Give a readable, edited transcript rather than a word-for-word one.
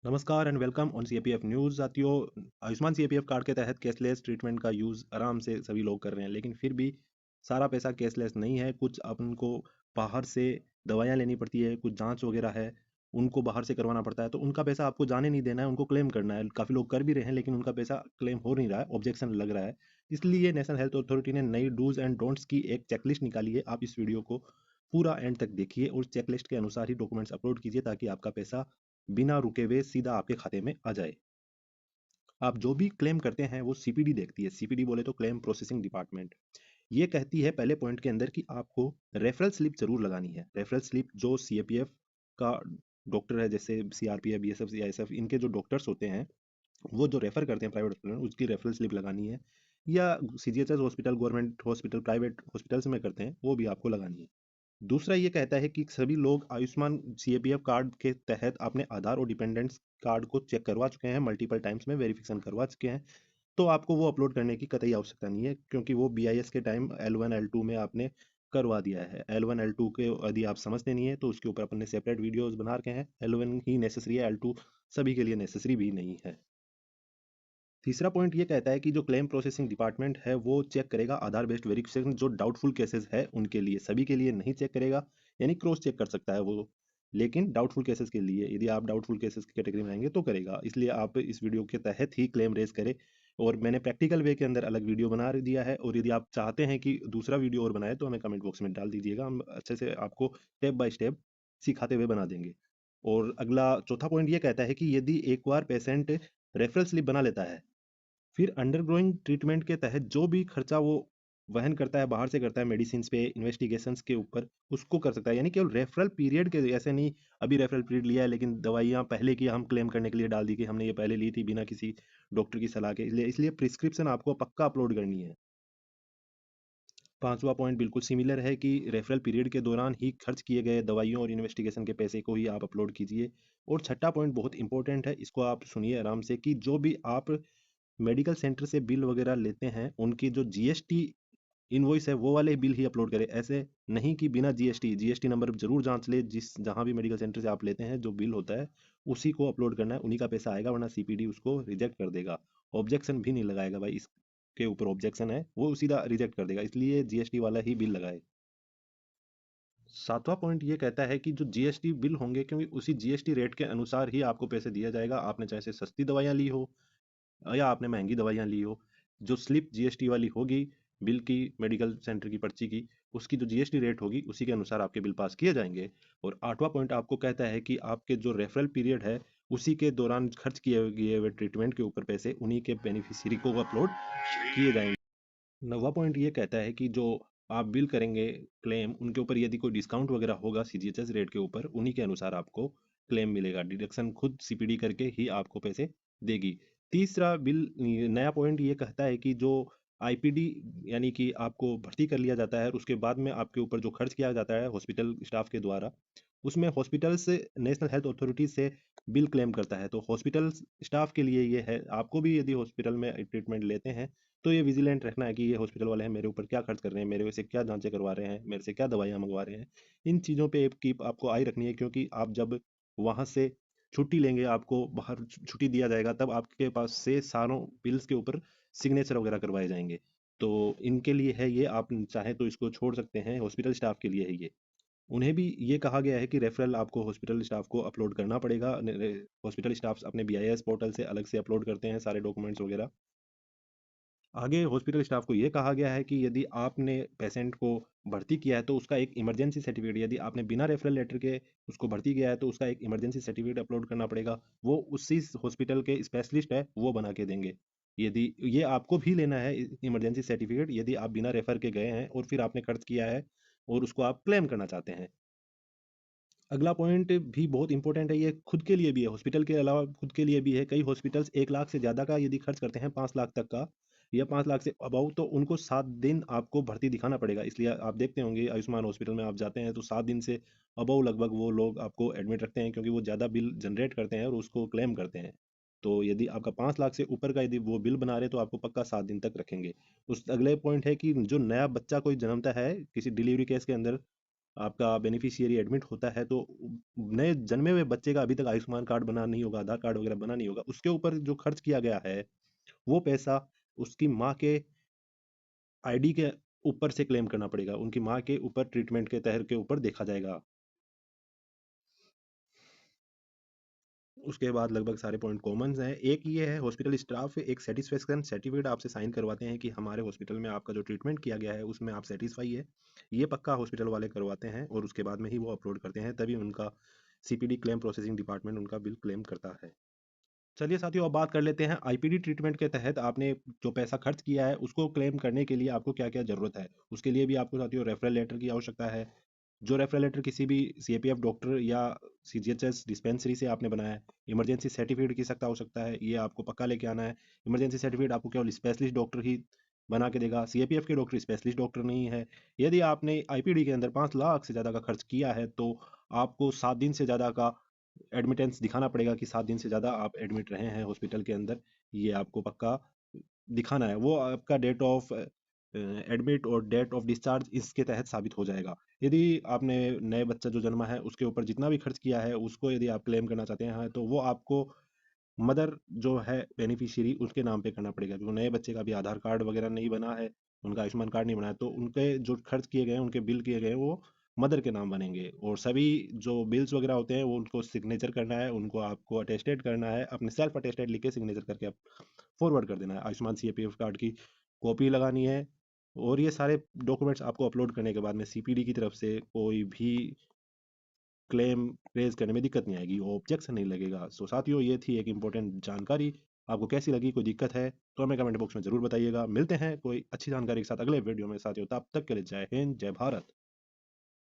नमस्कार and welcome on CAPF news साथियों। Ayushman CAPF card के तहत कैशलेस ट्रीटमेंट का यूज़ आराम से सभी लोग कर रहे हैं, लेकिन फिर भी सारा पैसा कैशलेस नहीं है। कुछ अपन को बाहर से दवाइयाँ लेनी पड़ती है, कुछ जांच वगैरह है, उनको बाहर से करवाना पड़ता है, तो उनका पैसा आपको जाने नहीं देना है, उनको क्लेम करना है। काफ़ी लोग कर भी रहे हैं, लेकिन उनका पैसा क्लेम हो नहीं रहा है, ऑब्जेक्शन लग रहा है। इसलिए नेशनल हेल्थ अथॉरिटी ने नई डूज एंड डोंट्स की एक चेकलिस्ट निकाली है। आप इस वीडियो को पूरा एंड तक देखिए और चेकलिस्ट के अनुसार ही डॉक्यूमेंट्स अपलोड कीजिए, ताकि आपका पैसा बिना रुके हुए सीधा आपके खाते में आ जाए। आप जो भी क्लेम करते हैं वो सीपीडी देखती है। सीपीडी बोले तो क्लेम प्रोसेसिंग डिपार्टमेंट। ये कहती है पहले पॉइंट के अंदर कि आपको रेफरल स्लिप जरूर लगानी है। रेफरल स्लिप जो सीएपीएफ का डॉक्टर है, जैसे सीआरपीएफ, बीएसएफ, सीआईएसएफ, इनके जो डॉक्टर्स होते हैं वो जो रेफर करते हैं प्राइवेट हॉस्पिटल में, उसकी रेफरल स्लिप लगानी है। या CGHS hospital, government hospital, private hospitals में करते हैं, वो भी आपको लगानी है। दूसरा ये कहता है कि सभी लोग आयुष्मान सीएपीएफ कार्ड के तहत अपने आधार और डिपेंडेंट्स कार्ड को चेक करवा चुके हैं, मल्टीपल टाइम्स में वेरिफिकेशन करवा चुके हैं। तो आपको वो अपलोड करने की कतई आवश्यकता नहीं है, क्योंकि वो बीआईएस के टाइम L1 L2 में आपने करवा दिया है। L1 L2 के यदि आप समझते नहीं है तो उसके ऊपर अपन ने सेपरेट वीडियोस बना रखे हैं। L1 ही नेसेसरी है, L2 सभी के लिए नेसेसरी भी नहीं है। तीसरा पॉइंट ये कहता है कि जो क्लेम प्रोसेसिंग डिपार्टमेंट है वो चेक करेगा आधार बेस्ड वेरिफिकेशन। जो डाउटफुल केसेस है उनके लिए, सभी के लिए नहीं चेक करेगा, यानी क्रॉस चेक कर सकता है वो, लेकिन डाउटफुल केसेस के लिए यदि आप डाउटफुल केसेस की कैटेगरी में आएंगे तो करेगा। इसलिए आप इस वीडियो के तहत ही क्लेम रेज करें। और मैंने प्रैक्टिकल वे के अंदर अलग वीडियो बना दिया है, और यदि आप चाहते हैं कि दूसरा वीडियो और बनाए तो हमें कमेंट बॉक्स में डाल दीजिएगा, हम अच्छे से आपको स्टेप बाय स्टेप सिखाते हुए बना देंगे। और अगला चौथा पॉइंट ये कहता है कि यदि एक बार पेशेंट रेफरल स्लिप बना लेता है, फिर अंडरगोइंग ट्रीटमेंट के तहत जो भी खर्चा वो वहन करता है, बाहर से करता है, मेडिसिन पे, इन्वेस्टिगेशंस के ऊपर, उसको कर सकता है। यानी केवल रेफरल पीरियड के, ऐसे नहीं अभी रेफरल पीरियड लिया है लेकिन दवाइयाँ पहले की हम क्लेम करने के लिए डाल दी कि हमने ये पहले ली थी बिना किसी डॉक्टर की सलाह के, इसलिए इसलिए प्रिस्क्रिप्शन आपको पक्का अपलोड करनी है। पांचवा पॉइंट बिल्कुल सिमिलर है कि रेफरल पीरियड के दौरान ही खर्च किए गए दवाइयों और इन्वेस्टिगेशन के पैसे को ही आप अपलोड कीजिए। और छठा पॉइंट बहुत इंपॉर्टेंट है, इसको आप सुनिए आराम से, कि जो भी आप मेडिकल सेंटर से बिल वगैरह लेते हैं उनकी जो जीएसटी इनवॉइस है वो वाले बिल ही अपलोड करें। ऐसे नहीं कि बिना जीएसटी नंबर जरूर जांच ले, जिस जहां भी मेडिकल सेंटर से आप लेते हैं जो बिल होता है उसी को अपलोड करना है, उन्हीं का पैसा आएगा, वरना सीपीडी उसको रिजेक्ट कर देगा। ऑब्जेक्शन भी नहीं लगाएगा, भाई इसके ऊपर ऑब्जेक्शन है वो सीधा रिजेक्ट कर देगा, इसलिए जीएसटी वाला ही बिल लगाए। सातवां पॉइंट ये कहता है कि जो जीएसटी बिल होंगे, क्योंकि उसी जीएसटी रेट के अनुसार ही आपको पैसे दिया जाएगा। आपने चाहे से सस्ती दवाइयाँ ली हो या आपने महंगी दवाइयाँ ली हो, जो स्लिप जीएसटी वाली होगी बिल की, मेडिकल सेंटर की पर्ची की, उसकी जो जीएसटी रेट होगी उसी के अनुसार आपके बिल पास किए जाएंगे। और आठवां पॉइंट आपको कहता है कि आपके जो रेफरल पीरियड है उसी के दौरान खर्च किए गए हुए ट्रीटमेंट के ऊपर पैसे उन्हीं के बेनिफिशियरी को अपलोड किए जाएंगे। नौवां पॉइंट ये कहता है कि जो आप बिल करेंगे क्लेम, उनके ऊपर यदि कोई डिस्काउंट वगैरह होगा सीजीएचएस रेट के ऊपर, उन्हीं के अनुसार आपको क्लेम मिलेगा। डिडक्शन खुद सीपीडी करके ही आपको पैसे देगी। तीसरा बिल नया पॉइंट ये कहता है कि जो आईपीडी, यानी कि आपको भर्ती कर लिया जाता है और उसके बाद में आपके ऊपर जो खर्च किया जाता है हॉस्पिटल स्टाफ के द्वारा, उसमें हॉस्पिटल से नेशनल हेल्थ अथॉरिटी से बिल क्लेम करता है। तो हॉस्पिटल स्टाफ के लिए ये है, आपको भी यदि हॉस्पिटल में ट्रीटमेंट लेते हैं तो ये विजिलेंट रखना है कि ये हॉस्पिटल वाले हैं मेरे ऊपर क्या खर्च कर रहे हैं, मेरे से क्या जांचें करवा रहे हैं, मेरे से क्या दवाइयाँ मंगवा रहे हैं। इन चीज़ों पे की आपको आई रखनी है, क्योंकि आप जब वहाँ से छुट्टी लेंगे, आपको बाहर छुट्टी दिया जाएगा, तब आपके पास से सारों बिल्स के ऊपर सिग्नेचर वगैरह करवाए जाएंगे। तो इनके लिए है ये, आप चाहें तो इसको छोड़ सकते हैं, हॉस्पिटल स्टाफ के लिए है ये। उन्हें भी ये कहा गया है कि रेफरल आपको हॉस्पिटल स्टाफ को अपलोड करना पड़ेगा। हॉस्पिटल स्टाफ अपने बीआईएस पोर्टल से अलग से अपलोड करते हैं सारे डॉक्यूमेंट्स वगैरह। आगे हॉस्पिटल स्टाफ को ये कहा गया है कि यदि आपने पेशेंट को भर्ती किया है तो उसका एक इमरजेंसी सर्टिफिकेट, यदि आपने बिना रेफरल लेटर के उसको भर्ती किया है तो उसका एक इमरजेंसी सर्टिफिकेट अपलोड करना पड़ेगा। वो उसी हॉस्पिटल के स्पेशलिस्ट है, वो बना के देंगे। यदि ये आपको भी लेना है इमरजेंसी सर्टिफिकेट, यदि आप बिना रेफर के गए हैं और फिर आपने खर्च किया है और उसको आप क्लेम करना चाहते हैं। अगला पॉइंट भी बहुत इंपॉर्टेंट है, ये खुद के लिए भी है, हॉस्पिटल के अलावा खुद के लिए भी है। कई हॉस्पिटल्स 1 लाख से ज़्यादा का यदि खर्च करते हैं, 5 लाख तक का या 5 लाख से अबाउ, तो उनको 7 दिन आपको भर्ती दिखाना पड़ेगा। इसलिए आप देखते होंगे आयुष्मान हॉस्पिटल में आप जाते हैं तो 7 दिन से अबाउ लगभग वो लोग आपको एडमिट रखते हैं, क्योंकि वो ज़्यादा बिल जनरेट करते हैं और उसको क्लेम करते हैं। तो यदि आपका 5 लाख से ऊपर का यदि वो बिल बना रहे तो आपको पक्का 7 दिन तक रखेंगे। उस अगले पॉइंट है कि जो नया बच्चा कोई जन्मता है किसी डिलीवरी केस के अंदर, आपका बेनिफिशियरी एडमिट होता है तो नए जन्मे हुए बच्चे का अभी तक आयुष्मान कार्ड बना नहीं होगा, आधार कार्ड वगैरह बना नहीं होगा, उसके ऊपर जो खर्च किया गया है वो पैसा उसकी माँ के आईडी के ऊपर से क्लेम करना पड़ेगा, उनकी माँ के ऊपर ट्रीटमेंट के तहत के ऊपर देखा जाएगा। उसके बाद लगभग सारे पॉइंट कॉमन हैं। एक ये है हॉस्पिटल स्टाफ एक सेटिस्फेक्शन सर्टिफिकेट आपसे साइन करवाते हैं कि हमारे हॉस्पिटल में आपका जो ट्रीटमेंट किया गया है उसमें आप सेटिस्फाई है। ये पक्का हॉस्पिटल वाले करवाते हैं और उसके बाद में ही वो अपलोड करते हैं, तभी उनका सीपीडी क्लेम प्रोसेसिंग डिपार्टमेंट उनका बिल क्लेम करता है। चलिए साथियों, अब बात कर लेते हैं आईपीडी ट्रीटमेंट के तहत आपने जो पैसा खर्च किया है उसको क्लेम करने के लिए आपको क्या क्या ज़रूरत है। उसके लिए भी आपको साथियों रेफरल लेटर की आवश्यकता है। जो रेफरल लेटर किसी भी सीएपीएफ डॉक्टर या सीजीएचएस डिस्पेंसरी से आपने बनाया है। इमरजेंसी सर्टिफिकेट की सकता हो सकता है, ये आपको पक्का लेके आना है। इमरजेंसी सर्टिफिकेट आपको केवल स्पेशलिस्ट डॉक्टर ही बना के देगा, सीएपीएफ के डॉक्टर स्पेशलिस्ट डॉक्टर नहीं है। यदि आपने आईपीडी के अंदर 5 लाख से ज़्यादा का खर्च किया है तो आपको 7 दिन से ज़्यादा का एडमिटेंस दिखाना पड़ेगा कि 7 दिन से ज़्यादा आप एडमिट रहे हैं हॉस्पिटल के अंदर। ये आपको पक्का दिखाना है, वो आपका डेट ऑफ एडमिट और डेट ऑफ डिस्चार्ज इसके तहत साबित हो जाएगा। यदि आपने नए बच्चा जो जन्मा है उसके ऊपर जितना भी खर्च किया है उसको यदि आप क्लेम करना चाहते हैं तो वो आपको मदर जो है बेनिफिशियरी उसके नाम पे करना पड़ेगा, क्योंकि नए बच्चे का भी आधार कार्ड वगैरह नहीं बना है, उनका आयुष्मान कार्ड नहीं बना है, तो उनके जो खर्च किए गए हैं उनके बिल किए गए हैं वो मदर के नाम बनेंगे। और सभी जो बिल्स वगैरह होते हैं वो उनको सिग्नेचर करना है, उनको आपको अटेस्टेड करना है, अपने सेल्फ अटेस्टेड लिख के सिग्नेचर करके आप फॉरवर्ड कर देना है। आयुष्मान सीएपीएफ कार्ड की कॉपी लगानी है। और ये सारे डॉक्यूमेंट्स आपको अपलोड करने के बाद में सीपीडी की तरफ से कोई भी क्लेम रेज करने में दिक्कत नहीं आएगी, वो ऑब्जेक्शन नहीं लगेगा। सो साथियों, ये थी एक इंपॉर्टेंट जानकारी। आपको कैसी लगी, कोई दिक्कत है तो हमें कमेंट बॉक्स में जरूर बताइएगा। मिलते हैं कोई अच्छी जानकारी के साथ अगले वीडियो में साथियों, तब तक के लिए जय हिंद, जय भारत।